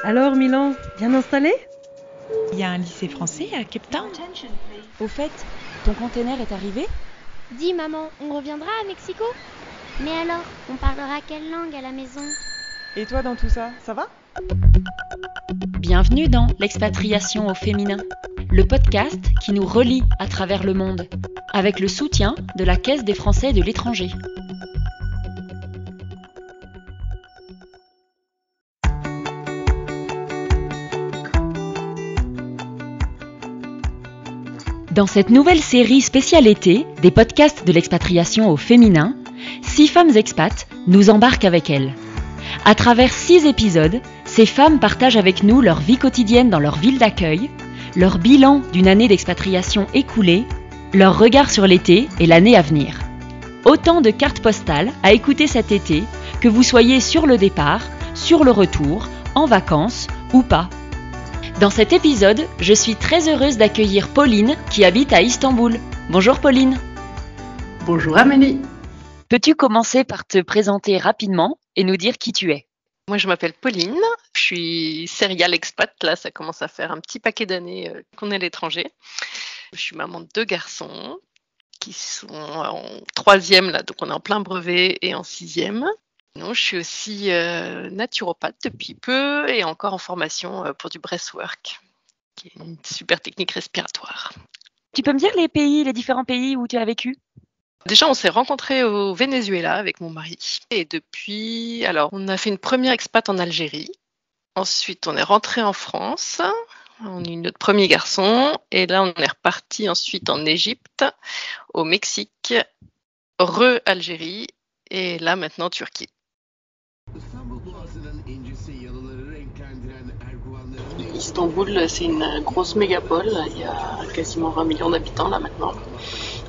Alors Milan, bien installé? Il y a un lycée français à Cape Town. Au fait, ton container est arrivé? Dis maman, on reviendra à Mexico? Mais alors, on parlera quelle langue à la maison? Et toi dans tout ça, ça va? Bienvenue dans L'expatriation au féminin, le podcast qui nous relie à travers le monde, avec le soutien de la Caisse des Français de l'étranger. Dans cette nouvelle série spéciale été des podcasts de l'expatriation au féminin, 6 femmes expats nous embarquent avec elles. À travers 6 épisodes, ces femmes partagent avec nous leur vie quotidienne dans leur ville d'accueil, leur bilan d'une année d'expatriation écoulée, leur regard sur l'été et l'année à venir. Autant de cartes postales à écouter cet été, que vous soyez sur le départ, sur le retour, en vacances ou pas. Dans cet épisode, je suis très heureuse d'accueillir Pauline qui habite à Istanbul. Bonjour Pauline. Bonjour Amélie. Peux-tu commencer par te présenter rapidement et nous dire qui tu es? Moi je m'appelle Pauline, je suis serial expat, là ça commence à faire un petit paquet d'années qu'on est à l'étranger. Je suis maman de 2 garçons qui sont en 3e là, donc on est en plein brevet, et en 6e. Non, je suis aussi naturopathe depuis peu et encore en formation pour du breathwork, qui est une super technique respiratoire. Tu peux me dire les différents pays où tu as vécu? Déjà, on s'est rencontrés au Venezuela avec mon mari. Et depuis, alors, on a fait une première expat en Algérie. Ensuite, on est rentré en France. On a eu notre premier garçon. Et là, on est reparti ensuite en Égypte, au Mexique, Algérie. Et là, maintenant, Turquie. Istanbul, c'est une grosse mégapole. Il y a quasiment 20 millions d'habitants là maintenant.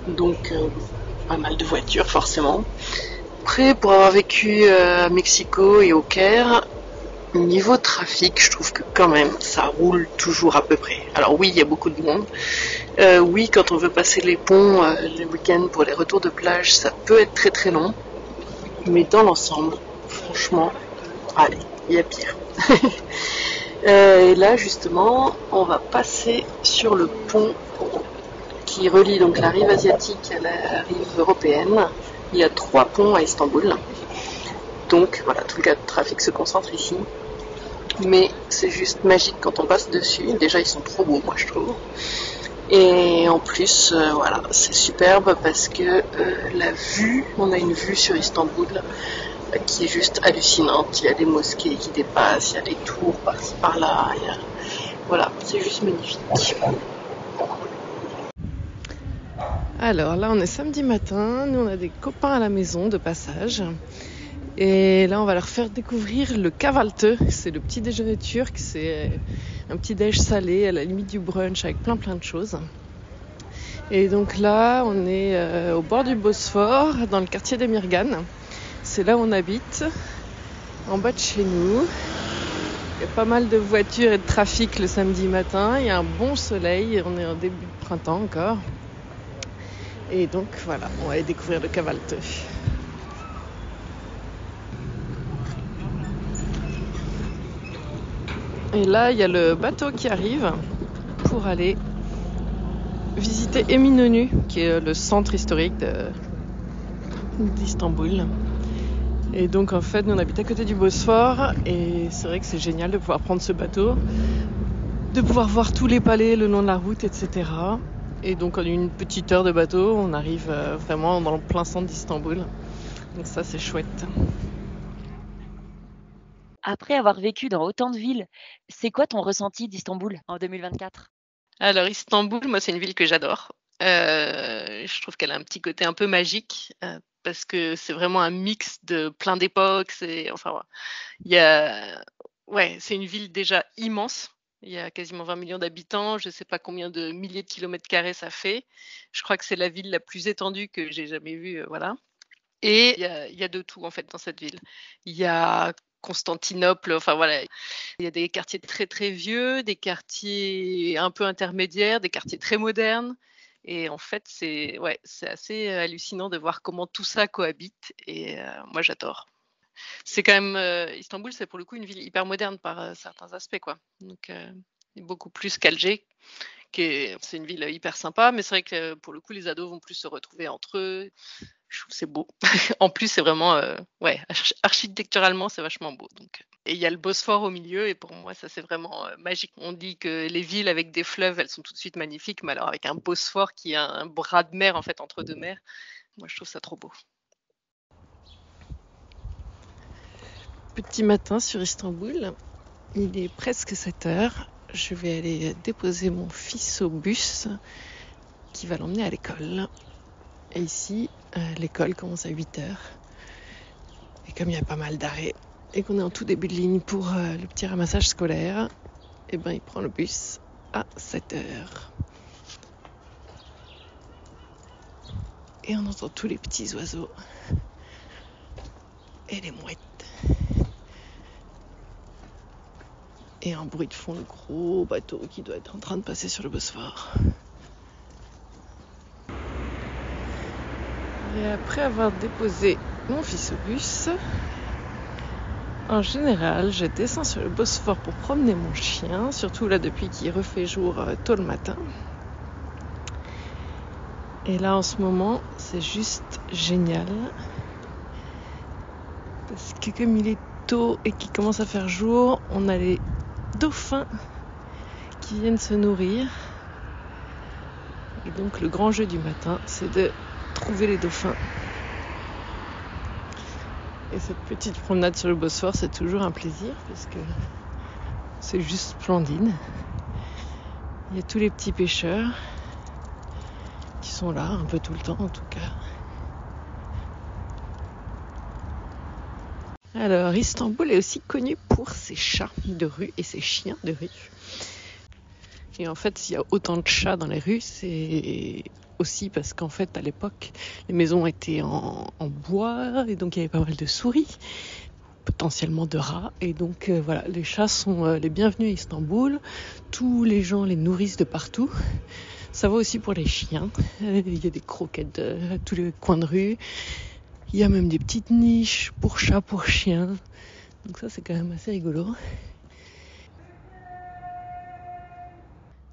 Donc, pas mal de voitures forcément. Après, pour avoir vécu à Mexico et au Caire, niveau trafic, je trouve que quand même ça roule toujours à peu près. Alors oui, il y a beaucoup de monde. Oui, quand on veut passer les ponts les week-ends pour les retours de plage, ça peut être très très long. Mais dans l'ensemble, franchement, allez, il y a pire. Et là justement, on va passer sur le pont qui relie donc la rive asiatique à la rive européenne. Il y a 3 ponts à Istanbul. Donc voilà, tout le trafic se concentre ici. Mais c'est juste magique quand on passe dessus. Déjà, ils sont trop beaux, moi je trouve. Et en plus, voilà, c'est superbe parce que la vue, on a une vue sur Istanbul qui est juste hallucinante. Il y a des mosquées qui dépassent, il y a des tours par-ci par-là. Voilà, c'est juste magnifique. Alors là, on est samedi matin. Nous, on a des copains à la maison de passage. Et là, on va leur faire découvrir le kahvaltı. C'est le petit déjeuner turc. C'est un petit déj salé à la limite du brunch avec plein de choses. Et donc là, on est au bord du Bosphore, dans le quartier d'Emirgan. C'est là où on habite, en bas de chez nous. Il y a pas mal de voitures et de trafic le samedi matin. Il y a un bon soleil. On est en début de printemps encore. Et donc voilà, on va aller découvrir le kahvaltı. Et là, il y a le bateau qui arrive pour aller visiter Eminönü, qui est le centre historique d'Istanbul. Et donc en fait, nous on habite à côté du Bosphore et c'est vrai que c'est génial de pouvoir prendre ce bateau, de pouvoir voir tous les palais le long de la route, etc. Et donc en une petite heure de bateau, on arrive vraiment dans le plein centre d'Istanbul. Donc ça, c'est chouette. Après avoir vécu dans autant de villes, c'est quoi ton ressenti d'Istanbul en 2024? Alors Istanbul, moi c'est une ville que j'adore. Je trouve qu'elle a un petit côté un peu magique parce que c'est vraiment un mix de plein d'époques. C'est une ville déjà immense. Il y a quasiment 20 millions d'habitants. Je ne sais pas combien de milliers de kilomètres carrés ça fait. Je crois que c'est la ville la plus étendue que j'ai jamais vue. Voilà. Et il y a de tout en fait dans cette ville. Il y a Constantinople, enfin voilà, il y a des quartiers très très vieux, des quartiers un peu intermédiaires, des quartiers très modernes. Et en fait, c'est assez hallucinant de voir comment tout ça cohabite. Et moi, j'adore. c'est quand même Istanbul, c'est pour le coup une ville hyper moderne par certains aspects, quoi. Donc beaucoup plus qu'Alger, c'est une ville hyper sympa, mais c'est vrai que pour le coup, les ados vont plus se retrouver entre eux. Je trouve que c'est beau. En plus, c'est vraiment, ouais, architecturalement, c'est vachement beau. Donc, et il y a le Bosphore au milieu, et pour moi, ça c'est vraiment magique. On dit que les villes avec des fleuves, elles sont tout de suite magnifiques, mais alors avec un Bosphore qui est un bras de mer en fait entre deux mers, moi je trouve ça trop beau. Petit matin sur Istanbul, il est presque 7h. Je vais aller déposer mon fils au bus qui va l'emmener à l'école. Et ici, l'école commence à 8h. Et comme il y a pas mal d'arrêts et qu'on est en tout début de ligne pour le petit ramassage scolaire, et ben il prend le bus à 7h. Et on entend tous les petits oiseaux et les mouettes. Et un bruit de fond, le gros bateau qui doit être en train de passer sur le Bosphore. Et après avoir déposé mon fils au bus, en général, je descends sur le Bosphore pour promener mon chien, surtout là depuis qu'il refait jour tôt le matin. Et là en ce moment, c'est juste génial. Parce que comme il est tôt et qu'il commence à faire jour, on a les dauphins qui viennent se nourrir. Et donc le grand jeu du matin, c'est de trouver les dauphins. Et cette petite promenade sur le Bosphore, c'est toujours un plaisir parce que c'est juste splendide. Il y a tous les petits pêcheurs qui sont là un peu tout le temps en tout cas. Alors Istanbul est aussi connu pour ses chats de rue et ses chiens de rue. Et en fait, s'il y a autant de chats dans les rues, c'est aussi parce qu'en fait, à l'époque, les maisons étaient en bois et donc il y avait pas mal de souris, potentiellement de rats. Et donc voilà, les chats sont les bienvenus à Istanbul. Tous les gens les nourrissent de partout. Ça va aussi pour les chiens. Il y a des croquettes à tous les coins de rue. Il y a même des petites niches pour chats, pour chiens. Donc ça, c'est quand même assez rigolo.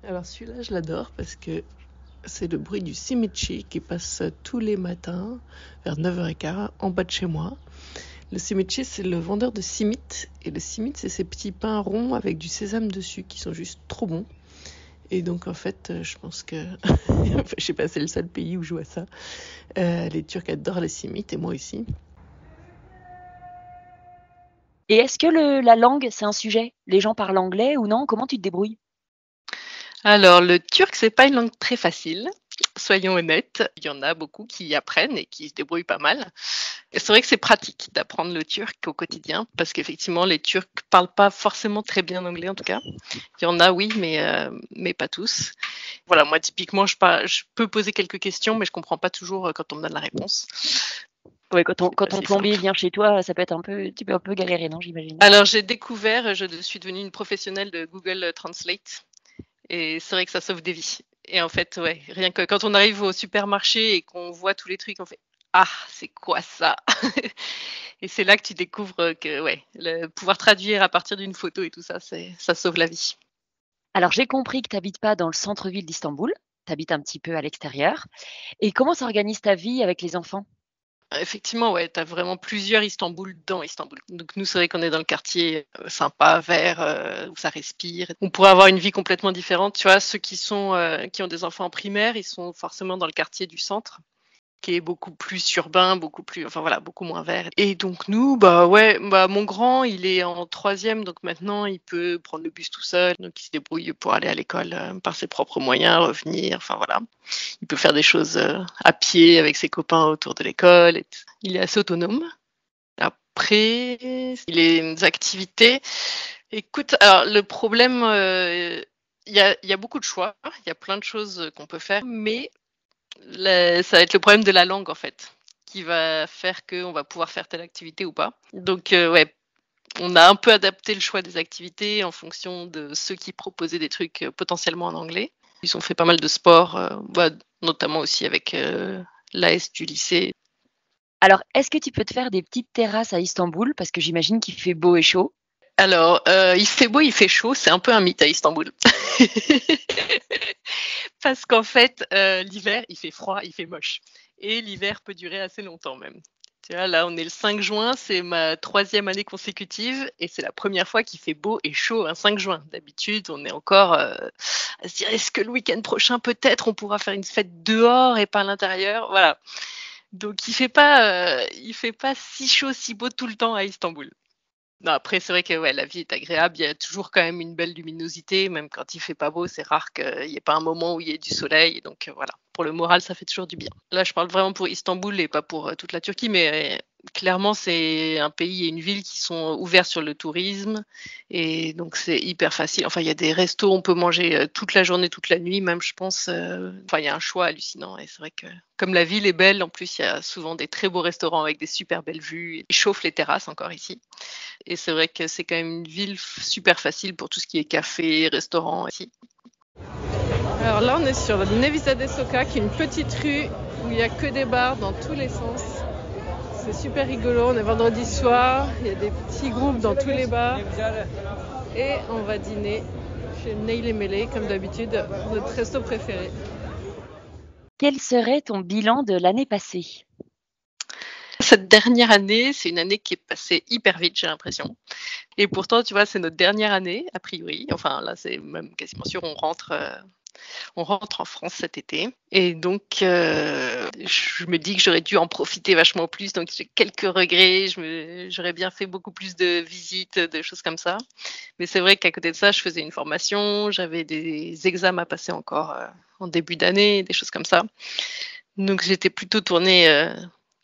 Alors celui-là, je l'adore parce que c'est le bruit du simitçi qui passe tous les matins vers 9h15 en bas de chez moi. Le simitçi, c'est le vendeur de simit. Et le simit, c'est ces petits pains ronds avec du sésame dessus qui sont juste trop bons. Et donc en fait, je pense que, je sais pas, c'est le seul pays où je vois ça. Les Turcs adorent les simit et moi aussi. Et est-ce que la langue, c'est un sujet? Les gens parlent anglais ou non? Comment tu te débrouilles? Alors le turc, c'est pas une langue très facile. Soyons honnêtes, il y en a beaucoup qui apprennent et qui se débrouillent pas mal. Et c'est vrai que c'est pratique d'apprendre le turc au quotidien parce qu'effectivement, les Turcs parlent pas forcément très bien anglais en tout cas. Il y en a, oui, mais pas tous. Voilà, moi typiquement, je peux poser quelques questions, mais je comprends pas toujours quand on me donne la réponse. Ouais, quand ton plombier vient chez toi, ça peut être tu peux un peu galérer, non, j'imagine. Alors j'ai découvert, je suis devenue une professionnelle de Google Translate. Et c'est vrai que ça sauve des vies. Et en fait, ouais, rien que quand on arrive au supermarché et qu'on voit tous les trucs, on fait « Ah, c'est quoi ça ?» Et c'est là que tu découvres que ouais, le pouvoir traduire à partir d'une photo et tout ça, ça sauve la vie. Alors, j'ai compris que tu n'habites pas dans le centre-ville d'Istanbul, tu habites un petit peu à l'extérieur. Et comment s'organise ta vie avec les enfants? Effectivement, ouais, tu as vraiment plusieurs Istanbul dans Istanbul. Donc nous, c'est vrai qu'on est dans le quartier sympa, vert, où ça respire. On pourrait avoir une vie complètement différente. Tu vois, ceux qui ont des enfants en primaire, ils sont forcément dans le quartier du centre, qui est beaucoup plus urbain, beaucoup moins vert. Et donc nous, mon grand, il est en 3e, donc maintenant il peut prendre le bus tout seul, donc il se débrouille pour aller à l'école par ses propres moyens, revenir, enfin voilà. Il peut faire des choses à pied avec ses copains autour de l'école. Il est assez autonome. Après, les activités. Écoute, alors le problème, il y a beaucoup de choix, il y a plein de choses qu'on peut faire, mais ça va être le problème de la langue en fait, qui va faire qu'on va pouvoir faire telle activité ou pas. Donc ouais, on a un peu adapté le choix des activités en fonction de ceux qui proposaient des trucs potentiellement en anglais. Ils ont fait pas mal de sport, notamment aussi avec l'AS du lycée. Alors, est-ce que tu peux te faire des petites terrasses à Istanbul? Parce que j'imagine qu'il fait beau et chaud. Alors, il fait beau, il fait chaud, c'est un peu un mythe à Istanbul. Parce qu'en fait, l'hiver, il fait froid, il fait moche. Et l'hiver peut durer assez longtemps même. Tu vois, là, on est le 5 juin, c'est ma 3e année consécutive et c'est la première fois qu'il fait beau et chaud un 5 juin. D'habitude, on est encore à se dire, est-ce que le week-end prochain, peut-être, on pourra faire une fête dehors et pas à l'intérieur? Voilà. Donc, il fait pas si chaud, si beau tout le temps à Istanbul. Non, après, c'est vrai que ouais, la vie est agréable. Il y a toujours quand même une belle luminosité, même quand il fait pas beau. C'est rare qu'il n'y ait pas un moment où il y ait du soleil. Donc voilà, pour le moral, ça fait toujours du bien. Là, je parle vraiment pour Istanbul et pas pour toute la Turquie, mais clairement, c'est un pays et une ville qui sont ouverts sur le tourisme. Et donc, c'est hyper facile. Enfin, il y a des restos, on peut manger toute la journée, toute la nuit, même, je pense. Enfin, il y a un choix hallucinant. Et c'est vrai que comme la ville est belle, en plus, il y a souvent des très beaux restaurants avec des super belles vues. Ils chauffent les terrasses encore ici. Et c'est vrai que c'est quand même une ville super facile pour tout ce qui est café, restaurant ici. Alors là, on est sur Nevizade Sokak, qui est une petite rue où il n'y a que des bars dans tous les sens. C'est super rigolo, on est vendredi soir, il y a des petits groupes dans tous les bars. Et on va dîner chez Neil Mele, comme d'habitude, notre resto préféré. Quel serait ton bilan de l'année passée? Cette dernière année, c'est une année qui est passée hyper vite, j'ai l'impression. Et pourtant, tu vois, c'est notre dernière année, a priori. Enfin, là, c'est même quasiment sûr, on rentre en France cet été. Et donc, je me dis que j'aurais dû en profiter vachement plus. Donc, j'ai quelques regrets. J'aurais bien fait beaucoup plus de visites, de choses comme ça. Mais c'est vrai qu'à côté de ça, je faisais une formation. J'avais des examens à passer encore en début d'année, des choses comme ça. Donc, j'étais plutôt tournée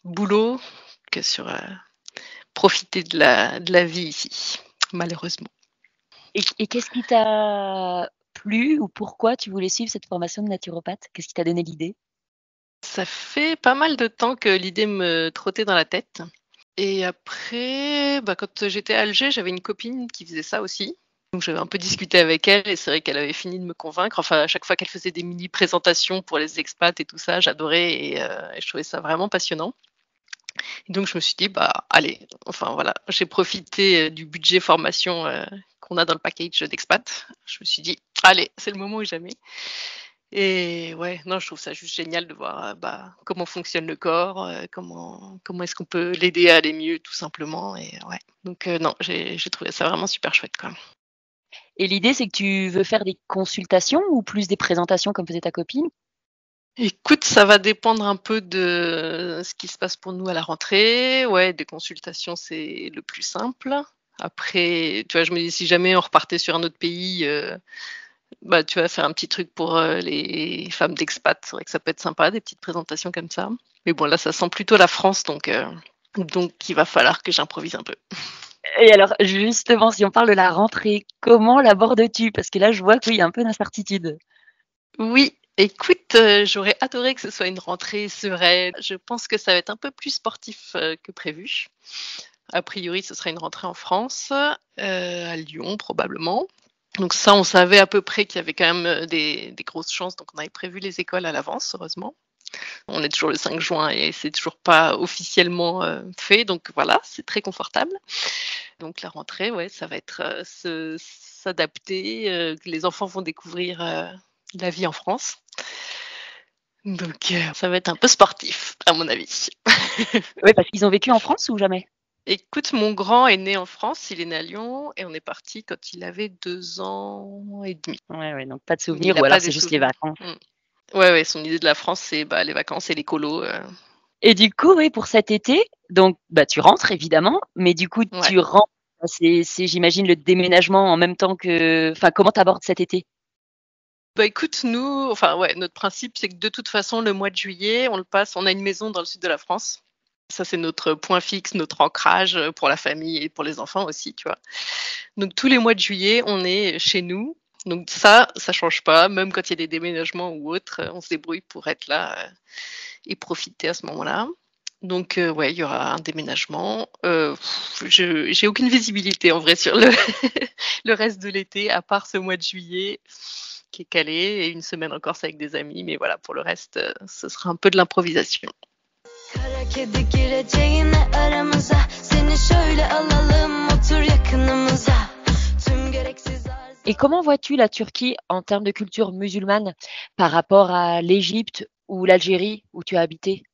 boulot que sur profiter de la vie ici, malheureusement. Et qu'est-ce qui t'a plu ou pourquoi tu voulais suivre cette formation de naturopathe? Qu'est-ce qui t'a donné l'idée? Ça fait pas mal de temps que l'idée me trottait dans la tête. Et après, quand j'étais à Alger, j'avais une copine qui faisait ça aussi. Donc j'avais un peu discuté avec elle et c'est vrai qu'elle avait fini de me convaincre. Enfin, à chaque fois qu'elle faisait des mini-présentations pour les expats et tout ça, j'adorais et je trouvais ça vraiment passionnant. Et donc je me suis dit, allez, enfin voilà, j'ai profité du budget formation qu'on a dans le package d'expat. Je me suis dit, allez, c'est le moment ou jamais. Et ouais, non, je trouve ça juste génial de voir comment fonctionne le corps, comment est-ce qu'on peut l'aider à aller mieux, tout simplement. Et ouais, donc non, j'ai trouvé ça vraiment super chouette, quoi. Et l'idée, c'est que tu veux faire des consultations ou plus des présentations comme faisait ta copine? Écoute, ça va dépendre un peu de ce qui se passe pour nous à la rentrée. Ouais, des consultations, c'est le plus simple. Après, tu vois, je me dis si jamais on repartait sur un autre pays, tu vas faire un petit truc pour les femmes d'expat. C'est vrai que ça peut être sympa, des petites présentations comme ça. Mais bon, là, ça sent plutôt la France, donc il va falloir que j'improvise un peu. Et alors, justement, si on parle de la rentrée, comment l'abordes-tu? Parce que là, je vois qu'il y a un peu d'incertitude. Oui, écoute, j'aurais adoré que ce soit une rentrée sereine. Je pense que ça va être un peu plus sportif que prévu. A priori, ce sera une rentrée en France, à Lyon probablement. Donc ça, on savait à peu près qu'il y avait quand même des grosses chances. Donc on avait prévu les écoles à l'avance, heureusement. On est toujours le 5 juin et c'est toujours pas officiellement fait. Donc voilà, c'est très confortable. Donc la rentrée, ouais, ça va être s'adapter. Les enfants vont découvrir la vie en France. Donc ça va être un peu sportif, à mon avis. Oui, parce qu'ils ont vécu en France ou jamais? Écoute, mon grand est né en France, il est né à Lyon et on est parti quand il avait 2 ans et demi. Ouais, donc pas de Il souvenirs n'a ou pas alors des c'est juste les souvenirs. vacances. Ouais, son idée de la France, c'est les vacances et les colos. Et du coup, oui, pour cet été, donc tu rentres évidemment, mais du coup, Ouais. tu rentres, c'est j'imagine le déménagement en même temps que. Enfin, comment t'abordes cet été? Écoute, nous, notre principe, c'est que de toute façon, le mois de juillet, on le passe, on a une maison dans le sud de la France. Ça, c'est notre point fixe, notre ancrage pour la famille et pour les enfants aussi, tu vois. Donc, tous les mois de juillet, on est chez nous. Donc, ça change pas. Même quand il y a des déménagements ou autres, on se débrouille pour être là et profiter à ce moment-là. Donc, il y aura un déménagement. J'ai aucune visibilité, en vrai, sur le reste de l'été, à part ce mois de juillet qui est calé et une semaine en Corse avec des amis. Mais voilà, pour le reste, ce sera un peu de l'improvisation. Kara kedi gireceğine aramıza seni şöyle alalım otur yakınımıza tüm gereksiz Et comment vois-tu la Turquie en termes de culture musulmane par rapport à l'Égypte ou l'Algérie où tu as habité?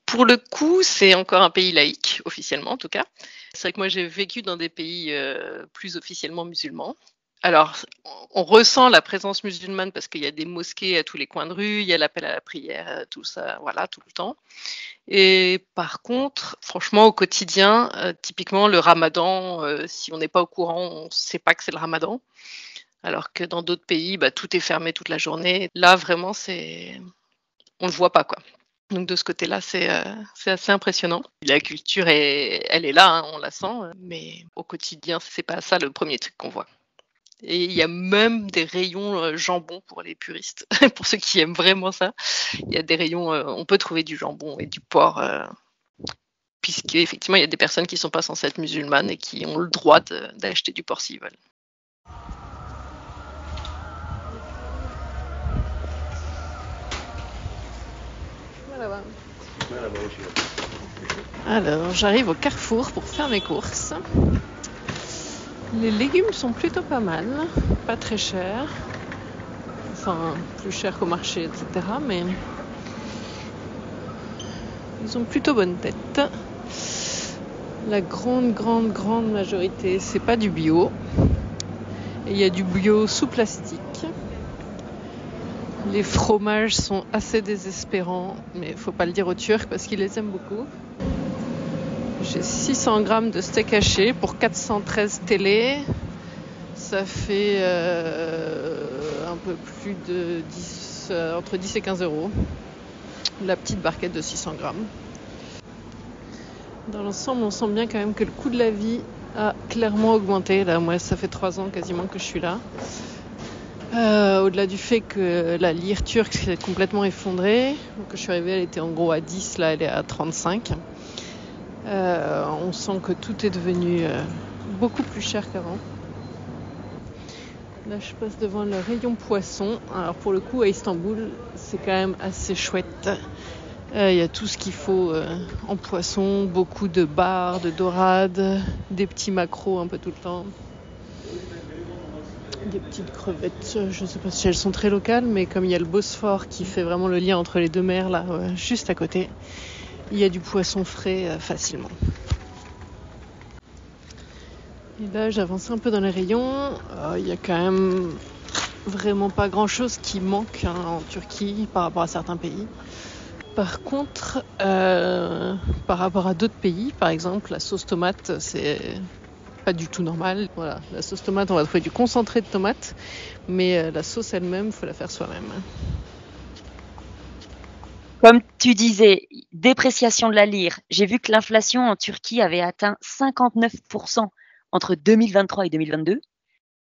Pour le coup, c'est encore un pays laïque, officiellement en tout cas. C'est vrai que moi j'ai vécu dans des pays plus officiellement musulmans. Alors, on ressent la présence musulmane parce qu'il y a des mosquées à tous les coins de rue, il y a l'appel à la prière, tout ça, voilà, tout le temps. Et par contre, franchement, au quotidien, typiquement le ramadan, si on n'est pas au courant, on ne sait pas que c'est le ramadan. Alors que dans d'autres pays, tout est fermé toute la journée. Là, vraiment, on le voit pas, quoi. Donc de ce côté-là, c'est assez impressionnant. La culture, elle est là, hein, on la sent, mais au quotidien, c'est pas ça le premier truc qu'on voit. Et il y a même des rayons jambon pour les puristes, pour ceux qui aiment vraiment ça. Il y a des rayons, on peut trouver du jambon et du porc, puisqu'effectivement, il y a des personnes qui ne sont pas censées être musulmanes et qui ont le droit d'acheter du porc s'ils veulent. Alors, j'arrive au Carrefour pour faire mes courses. Les légumes sont plutôt pas mal, pas très chers. Enfin, plus chers qu'au marché, etc. Mais ils ont plutôt bonne tête. La grande majorité, c'est pas du bio. Et il y a du bio sous plastique. Les fromages sont assez désespérants, mais il faut pas le dire aux Turcs parce qu'ils les aiment beaucoup. J'ai 600 grammes de steak haché pour 413 télé. Ça fait un peu plus de 10, entre 10 et 15 euros. La petite barquette de 600 grammes. Dans l'ensemble, on sent bien quand même que le coût de la vie a clairement augmenté. Là, moi, ça fait 3 ans quasiment que je suis là. Au-delà du fait que la lire turque s'est complètement effondrée. Quand je suis arrivée, elle était en gros à 10, là elle est à 35. On sent que tout est devenu beaucoup plus cher qu'avant. Là je passe devant le rayon poisson. Alors pour le coup à Istanbul, c'est quand même assez chouette. Il y a tout ce qu'il faut en poisson, beaucoup de bars, de dorades, des petits maquereaux un peu tout le temps. Des petites crevettes, je ne sais pas si elles sont très locales, mais comme il y a le Bosphore qui fait vraiment le lien entre les deux mers, là, juste à côté, il y a du poisson frais facilement. Et là, j'avance un peu dans les rayons. Il y a quand même vraiment pas grand-chose qui manque en Turquie par rapport à certains pays. Par contre, par rapport à d'autres pays, par exemple, la sauce tomate, c'est pas du tout normal. Voilà, la sauce tomate, on va trouver du concentré de tomate, mais la sauce elle-même, il faut la faire soi-même. Comme tu disais, dépréciation de la lire. J'ai vu que l'inflation en Turquie avait atteint 59% entre 2023 et 2022.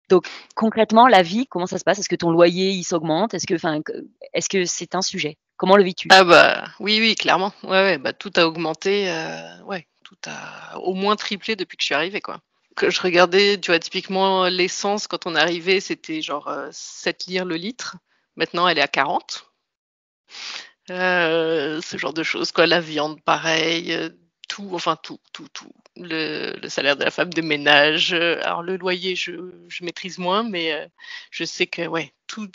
Donc concrètement, la vie, comment ça se passe? Est-ce que ton loyer, il s'augmente? Est-ce que c'est un sujet? Comment le vis-tu? Ah oui, clairement. Ouais, tout a augmenté. Tout a au moins triplé depuis que je suis arrivée, quoi. Que je regardais, tu vois, typiquement l'essence, quand on est arrivé, c'était genre 7 lire le litre. Maintenant, elle est à 40. Ce genre de choses, quoi. La viande, pareil. Tout. Le salaire de la femme de ménage. Alors, le loyer, je maîtrise moins, mais je sais que, ouais, tout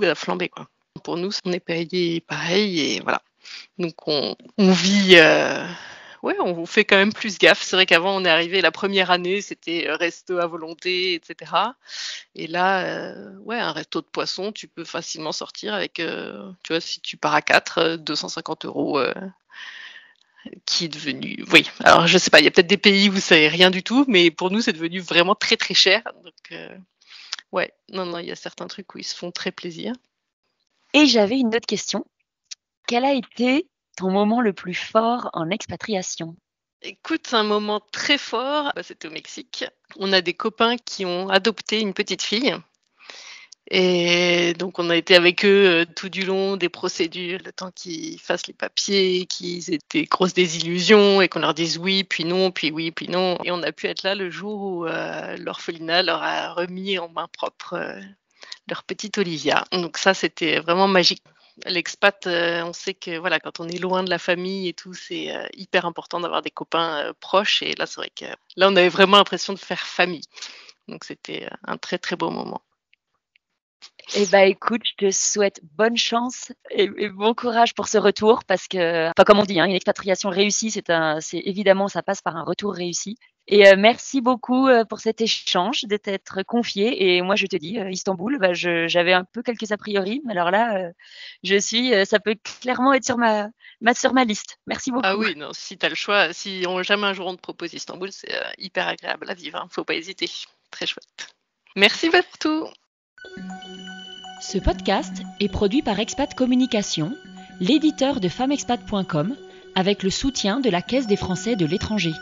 a flambé, quoi. Pour nous, on est payé pareil et voilà. Donc, on vit... on fait quand même plus gaffe. C'est vrai qu'avant, on est arrivé, la première année, c'était resto à volonté, etc. Et là, un resto de poisson, tu peux facilement sortir avec, tu vois, si tu pars à 4, 250 euros, qui est devenu... Oui, alors je sais pas, il y a peut-être des pays où c'est rien du tout, mais pour nous, c'est devenu vraiment très, très cher. Donc, il y a certains trucs où ils se font très plaisir. Et j'avais une autre question. Quel a été ton moment le plus fort en expatriation? Écoute, un moment très fort, c'était au Mexique. On a des copains qui ont adopté une petite fille. Et donc, on a été avec eux tout du long des procédures, le temps qu'ils fassent les papiers, qu'ils aient des grosses désillusions et qu'on leur dise oui, puis non, puis oui, puis non. Et on a pu être là le jour où l'orphelinat leur a remis en main propre leur petite Olivia. Donc ça, c'était vraiment magique. L'expat, on sait que voilà, quand on est loin de la famille et tout, c'est hyper important d'avoir des copains proches. Et là, c'est vrai que là, on avait vraiment l'impression de faire famille. Donc, c'était un très, très beau moment. Eh ben, écoute, je te souhaite bonne chance et bon courage pour ce retour parce que, enfin, comme on dit, hein, une expatriation réussie, c'est évidemment, ça passe par un retour réussi. Et merci beaucoup pour cet échange, de t'être confié. Et moi, je te dis, Istanbul, bah, j'avais un peu quelques a priori, mais alors là, ça peut clairement être sur ma liste. Merci beaucoup. Ah oui, non, si tu as le choix, si jamais un jour on te propose Istanbul, c'est hyper agréable à vivre, hein, faut pas hésiter. Très chouette. Merci pour tout. Ce podcast est produit par Expat Communication, l'éditeur de femmexpat.com, avec le soutien de la Caisse des Français de l'étranger.